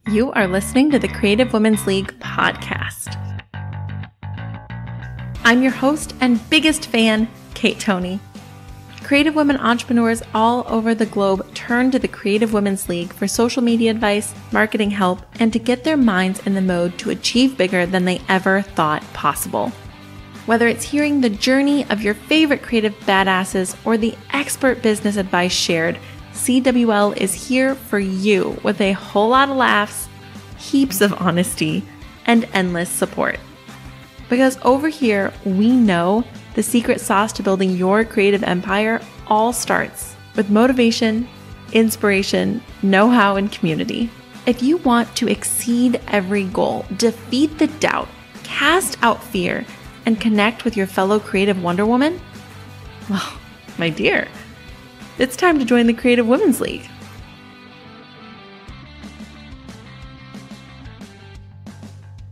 You are listening to the Creative Women's League podcast. I'm your host and biggest fan, Kate Toney. Creative women entrepreneurs all over the globe turn to the Creative Women's League for social media advice, marketing help, and to get their minds in the mode to achieve bigger than they ever thought possible. Whether it's hearing the journey of your favorite creative badasses or the expert business advice shared, CWL is here for you with a whole lot of laughs, heaps of honesty, and endless support. Because over here, we know the secret sauce to building your creative empire all starts with motivation, inspiration, know-how, and community. If you want to exceed every goal, defeat the doubt, cast out fear, and connect with your fellow creative Wonder Woman, well, my dear, it's time to join the Creative Women's League.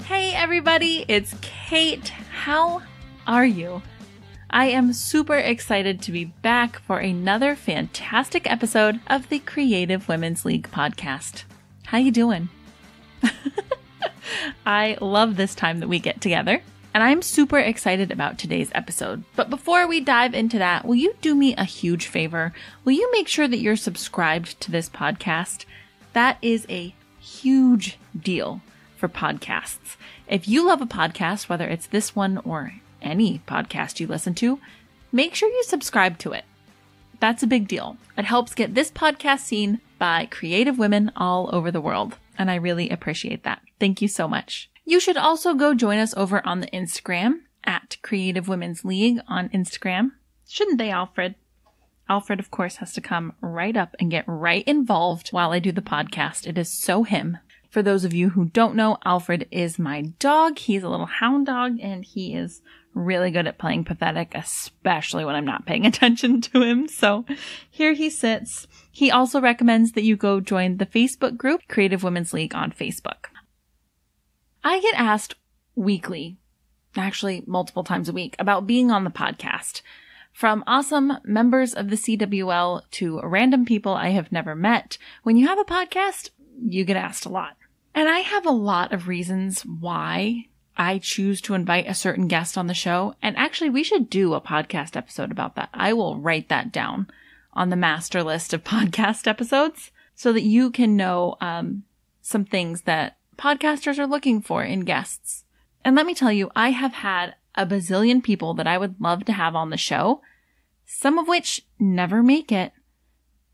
Hey everybody, it's Kate. How are you? I am super excited to be back for another fantastic episode of the Creative Women's League podcast. How you doing? I love this time that we get together, and I'm super excited about today's episode. But before we dive into that, will you do me a huge favor? Will you make sure that you're subscribed to this podcast? That is a huge deal for podcasts. If you love a podcast, whether it's this one or any podcast you listen to, make sure you subscribe to it. That's a big deal. It helps get this podcast seen by creative women all over the world, and I really appreciate that. Thank you so much. You should also go join us over on the Instagram at Creative Women's League on Instagram. Shouldn't they, Alfred? Alfred, of course, has to come right up and get right involved while I do the podcast. It is so him. For those of you who don't know, Alfred is my dog. He's a little hound dog, and he is really good at playing pathetic, especially when I'm not paying attention to him. So here he sits. He also recommends that you go join the Facebook group, Creative Women's League on Facebook. I get asked weekly, actually multiple times a week, about being on the podcast. From awesome members of the CWL to random people I have never met. When you have a podcast, you get asked a lot. And I have a lot of reasons why I choose to invite a certain guest on the show. And actually, we should do a podcast episode about that. I will write that down on the master list of podcast episodes so that you can know some things that podcasters are looking for in guests. And let me tell you, I have had a bazillion people that I would love to have on the show, some of which never make it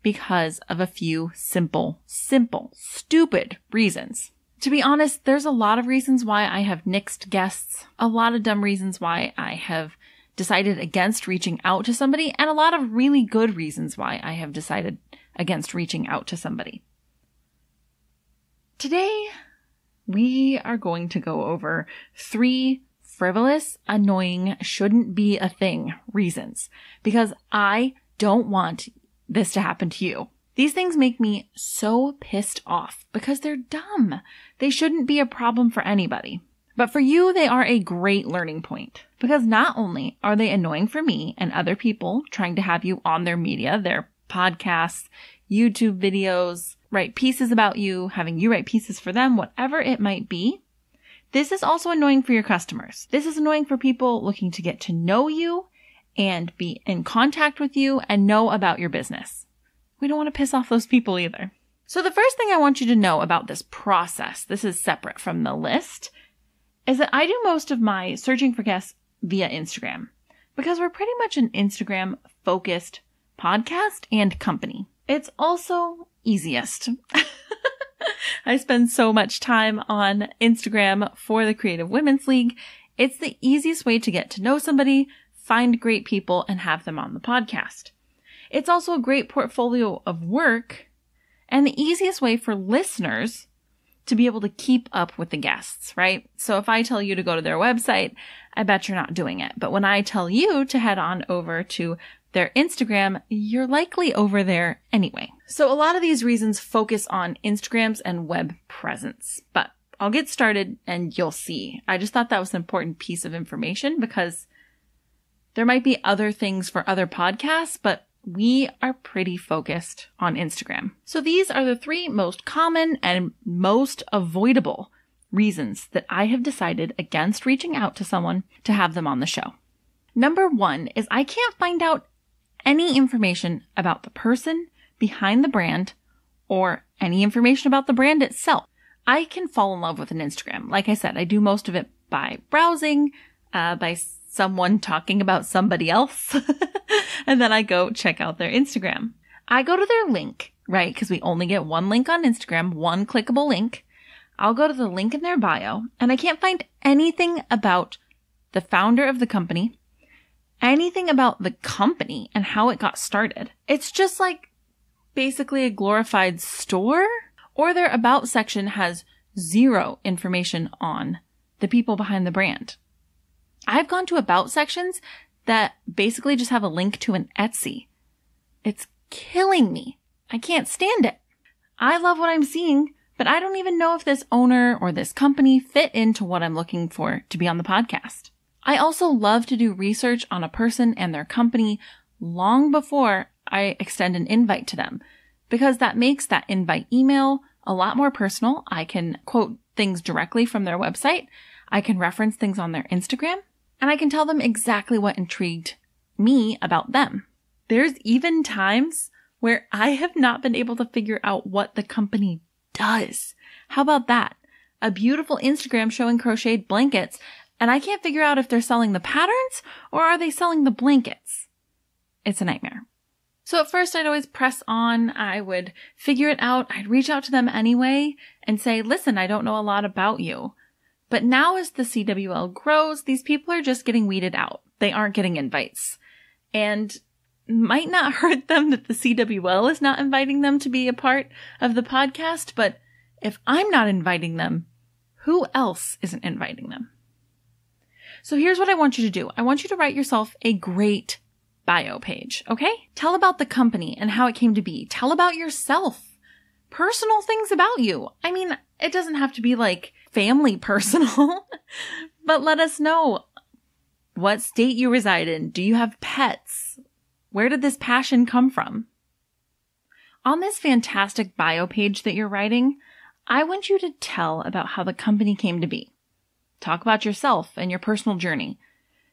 because of a few simple, stupid reasons. To be honest, there's a lot of reasons why I have nixed guests, a lot of dumb reasons why I have decided against reaching out to somebody, and a lot of really good reasons why I have decided against reaching out to somebody. Today, we are going to go over 3 frivolous, annoying, shouldn't be a thing reasons, because I don't want this to happen to you. These things make me so pissed off because they're dumb. They shouldn't be a problem for anybody. But for you, they are a great learning point because not only are they annoying for me and other people trying to have you on their media, their podcasts, YouTube videos, write pieces about you, having you write pieces for them, whatever it might be. This is also annoying for your customers. This is annoying for people looking to get to know you and be in contact with you and know about your business. We don't want to piss off those people either. So the first thing I want you to know about this process, this is separate from the list, is that I do most of my searching for guests via Instagram because we're pretty much an Instagram-focused podcast and company. It's also easiest. I spend so much time on Instagram for the Creative Women's League. It's the easiest way to get to know somebody, find great people, and have them on the podcast. It's also a great portfolio of work and the easiest way for listeners to be able to keep up with the guests, right? So if I tell you to go to their website, I bet you're not doing it. But when I tell you to head on over to their Instagram, you're likely over there anyway. So a lot of these reasons focus on Instagrams and web presence, but I'll get started and you'll see. I just thought that was an important piece of information because there might be other things for other podcasts, but we are pretty focused on Instagram. So these are the 3 most common and most avoidable reasons that I have decided against reaching out to someone to have them on the show. Number 1 is I can't find out any information about the person behind the brand or any information about the brand itself. I can fall in love with an Instagram. Like I said, I do most of it by browsing, by someone talking about somebody else, and then I go check out their Instagram. I go to their link, right? Because we only get one link on Instagram, one clickable link. I'll go to the link in their bio, and I can't find anything about the founder of the company, anything about the company and how it got started. It's just like basically a glorified store, or their about section has 0 information on the people behind the brand. I've gone to about sections that basically just have a link to an Etsy. It's killing me. I can't stand it. I love what I'm seeing, but I don't even know if this owner or this company fit into what I'm looking for to be on the podcast. I also love to do research on a person and their company long before I extend an invite to them, because that makes that invite email a lot more personal. I can quote things directly from their website. I can reference things on their Instagram, and I can tell them exactly what intrigued me about them. There's even times where I have not been able to figure out what the company does. How about that? A beautiful Instagram showing crocheted blankets, and I can't figure out if they're selling the patterns or are they selling the blankets. It's a nightmare. So at first I'd always press on. I would figure it out. I'd reach out to them anyway and say, listen, I don't know a lot about you. But now as the CWL grows, these people are just getting weeded out. They aren't getting invites. And might not hurt them that the CWL is not inviting them to be a part of the podcast, but if I'm not inviting them, who else isn't inviting them? So here's what I want you to do. I want you to write yourself a great bio page, okay? Tell about the company and how it came to be. Tell about yourself. Personal things about you. I mean, it doesn't have to be like family personal, but let us know what state you reside in. Do you have pets? Where did this passion come from? On this fantastic bio page that you're writing, I want you to tell about how the company came to be. Talk about yourself and your personal journey.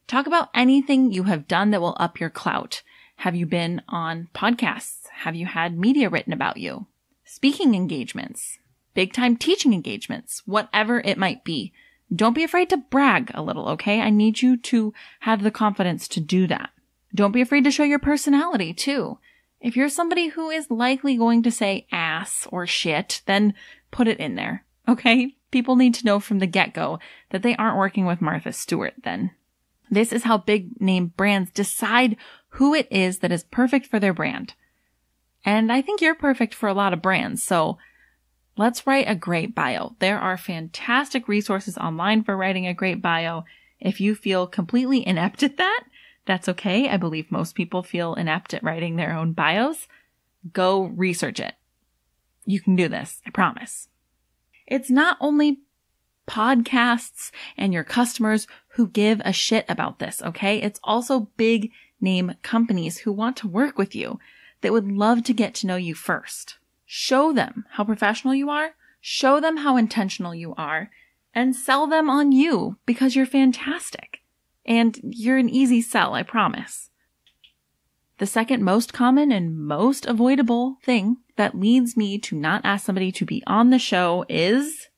Talk about anything you have done that will up your clout. Have you been on podcasts? Have you had media written about you? Speaking engagements, big time teaching engagements, whatever it might be. Don't be afraid to brag a little, okay? I need you to have the confidence to do that. Don't be afraid to show your personality too. If you're somebody who is likely going to say ass or shit, then put it in there, okay? People need to know from the get-go that they aren't working with Martha Stewart then. This is how big name brands decide who it is that is perfect for their brand. And I think you're perfect for a lot of brands, so let's write a great bio. There are fantastic resources online for writing a great bio. If you feel completely inept at that, that's okay. I believe most people feel inept at writing their own bios. Go research it. You can do this, I promise. It's not only podcasts and your customers who give a shit about this, okay? It's also big name companies who want to work with you that would love to get to know you first. Show them how professional you are, show them how intentional you are, and sell them on you because you're fantastic. And you're an easy sell, I promise. The second most common and most avoidable thing that leads me to not ask somebody to be on the show is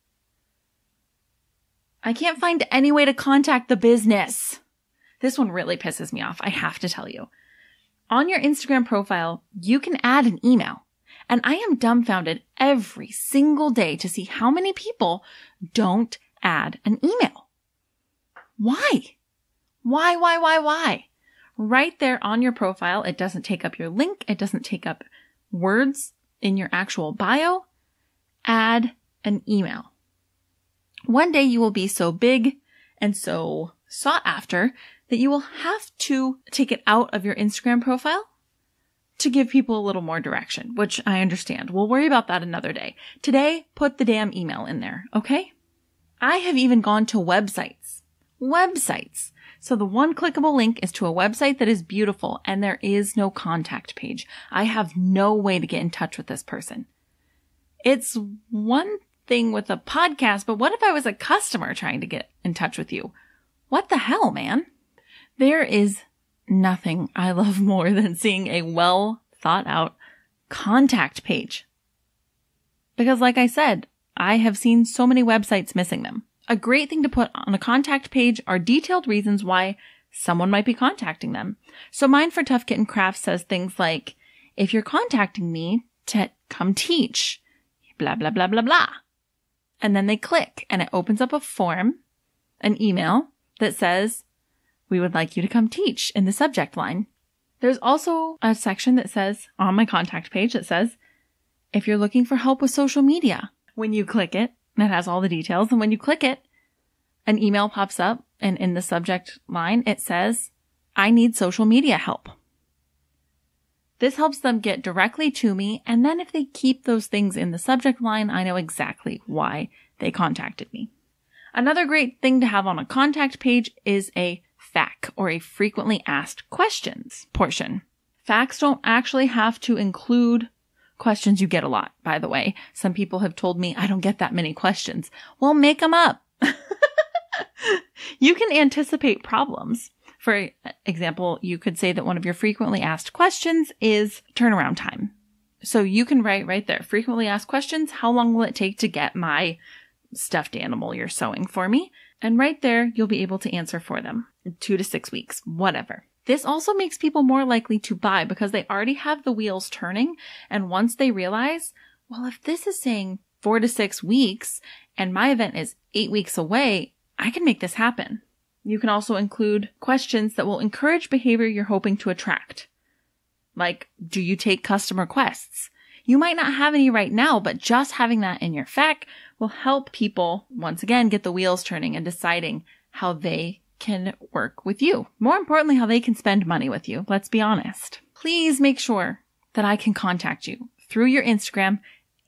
I can't find any way to contact the business. This one really pisses me off, I have to tell you. On your Instagram profile, you can add an email. And I am dumbfounded every single day to see how many people don't add an email. Why? Why? Right there on your profile, it doesn't take up your link. It doesn't take up words in your actual bio. Add an email. One day you will be so big and so sought after that you will have to take it out of your Instagram profile to give people a little more direction, which I understand. We'll worry about that another day. Today, put the damn email in there, okay? I have even gone to websites So the one clickable link is to a website that is beautiful and there is no contact page. I have no way to get in touch with this person. It's one thing with a podcast, but what if I was a customer trying to get in touch with you? What the hell, man? There is nothing I love more than seeing a well thought out contact page. Because like I said, I have seen so many websites missing them. A great thing to put on a contact page are detailed reasons why someone might be contacting them. So mine for Tough Kitten Crafts says things like, if you're contacting me to come teach, blah, blah, blah, blah, blah. And then they click and it opens up a form, an email that says, we would like you to come teach in the subject line. There's also a section that says on my contact page that says, if you're looking for help with social media, when you click it, it has all the details. And when you click it, an email pops up and in the subject line, it says, I need social media help. This helps them get directly to me. And then if they keep those things in the subject line, I know exactly why they contacted me. Another great thing to have on a contact page is a FAQ, or a frequently asked questions portion. FAQs don't actually have to include questions you get a lot, by the way. Some people have told me I don't get that many questions. Well, make them up. You can anticipate problems. For example, you could say that one of your frequently asked questions is turnaround time. So you can write right there, frequently asked questions, how long will it take to get my stuffed animal you're sewing for me? And right there, you'll be able to answer for them. 2 to 6 weeks, whatever. This also makes people more likely to buy because they already have the wheels turning. And once they realize, well, if this is saying 4 to 6 weeks and my event is 8 weeks away, I can make this happen. You can also include questions that will encourage behavior you're hoping to attract. Like, do you take custom requests? You might not have any right now, but just having that in your FAQ will help people, once again, get the wheels turning and deciding how they can work with you. More importantly, how they can spend money with you. Let's be honest. Please make sure that I can contact you through your Instagram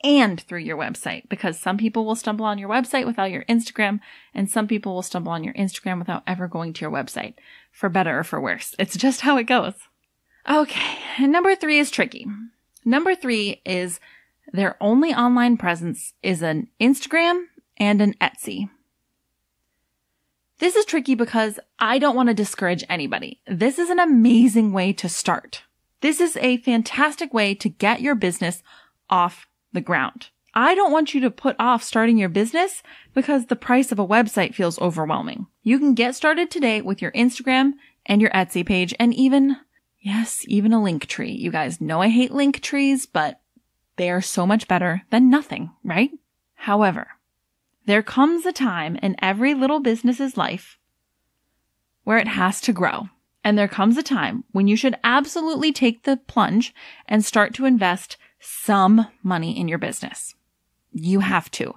and through your website, because some people will stumble on your website without your Instagram, and some people will stumble on your Instagram without ever going to your website, for better or for worse. It's just how it goes. Okay, and number 3 is tricky. Number 3 is their only online presence is an Instagram and an Etsy. This is tricky because I don't want to discourage anybody. This is an amazing way to start. This is a fantastic way to get your business off the ground. I don't want you to put off starting your business because the price of a website feels overwhelming. You can get started today with your Instagram and your Etsy page and even a link tree. You guys know I hate link trees, but they are so much better than nothing, right? However, there comes a time in every little business's life where it has to grow. And there comes a time when you should absolutely take the plunge and start to invest some money in your business. You have to.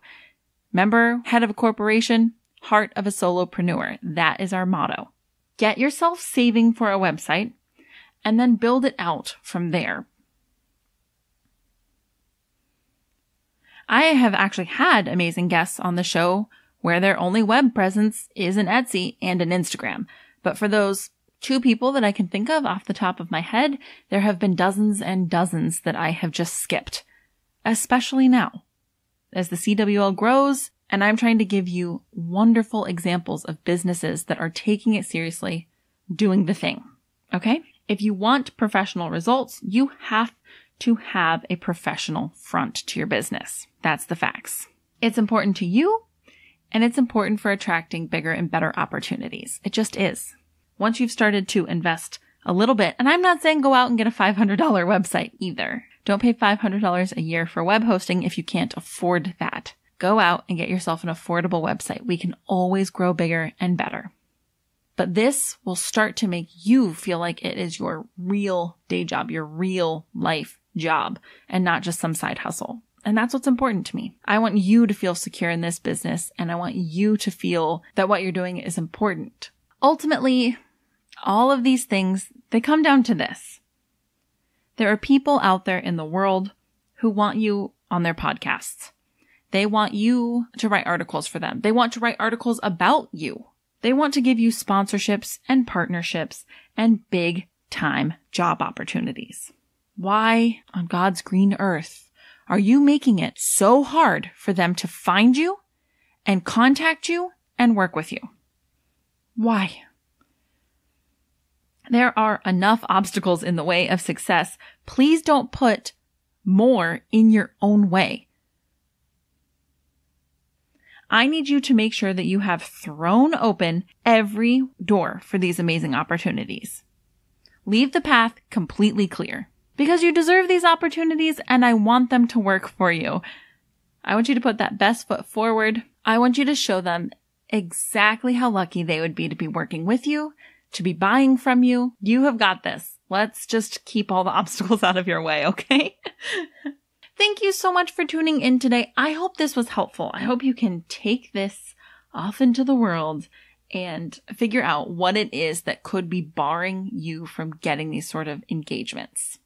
Remember, head of a corporation, heart of a solopreneur. That is our motto. Get yourself saving for a website and then build it out from there. I have actually had amazing guests on the show where their only web presence is an Etsy and an Instagram. But for those 2 people that I can think of off the top of my head, there have been dozens and dozens that I have just skipped, especially now as the CWL grows. And I'm trying to give you wonderful examples of businesses that are taking it seriously, doing the thing. Okay? If you want professional results, you have to have a professional front to your business. That's the facts. It's important to you, and it's important for attracting bigger and better opportunities. It just is. Once you've started to invest a little bit, and I'm not saying go out and get a $500 website either. Don't pay $500 a year for web hosting if you can't afford that. Go out and get yourself an affordable website. We can always grow bigger and better. But this will start to make you feel like it is your real day job, your real life job, and not just some side hustle. And that's what's important to me. I want you to feel secure in this business, and I want you to feel that what you're doing is important. Ultimately, all of these things, they come down to this. There are people out there in the world who want you on their podcasts. They want you to write articles for them. They want to write articles about you. They want to give you sponsorships and partnerships and big time job opportunities. Why on God's green earth are you making it so hard for them to find you and contact you and work with you? Why? There are enough obstacles in the way of success. Please don't put more in your own way. I need you to make sure that you have thrown open every door for these amazing opportunities. Leave the path completely clear because you deserve these opportunities and I want them to work for you. I want you to put that best foot forward. I want you to show them exactly how lucky they would be to be working with you, to be buying from you. You have got this. Let's just keep all the obstacles out of your way, okay? Thank you so much for tuning in today. I hope this was helpful. I hope you can take this off into the world and figure out what it is that could be barring you from getting these sort of engagements.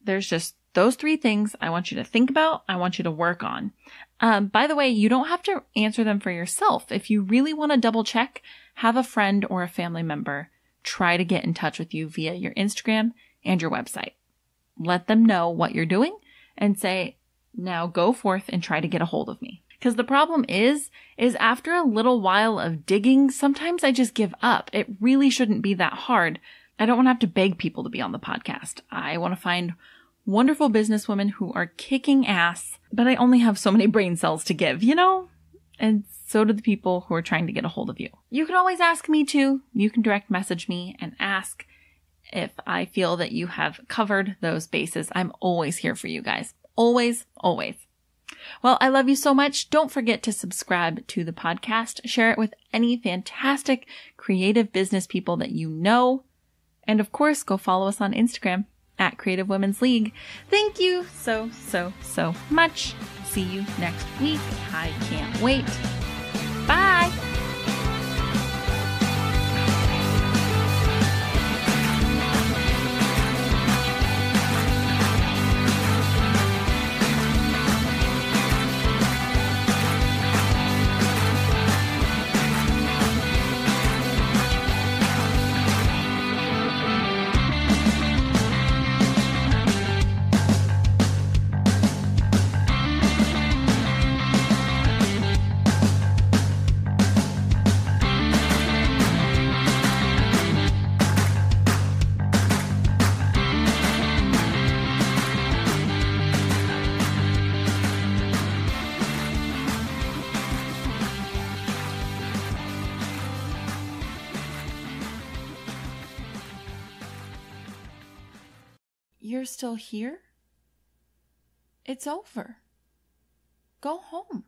There's just those 3 things I want you to think about. I want you to work on. By the way, you don't have to answer them for yourself. If you really want to double check, have a friend or a family member try to get in touch with you via your Instagram and your website. Let them know what you're doing and say, now go forth and try to get a hold of me. Because the problem is after a little while of digging, sometimes I just give up. It really shouldn't be that hard. I don't want to have to beg people to be on the podcast. I want to find wonderful businesswomen who are kicking ass, but I only have so many brain cells to give, you know? And so do the people who are trying to get a hold of you. You can always ask me too. You can direct message me and ask if I feel that you have covered those bases. I'm always here for you guys. Always, always. Well, I love you so much. Don't forget to subscribe to the podcast. Share it with any fantastic creative business people that you know. And of course, go follow us on Instagram at Creative Women's League. Thank you so much. See you next week. I can't wait. Bye. You're still here? It's over. Go home.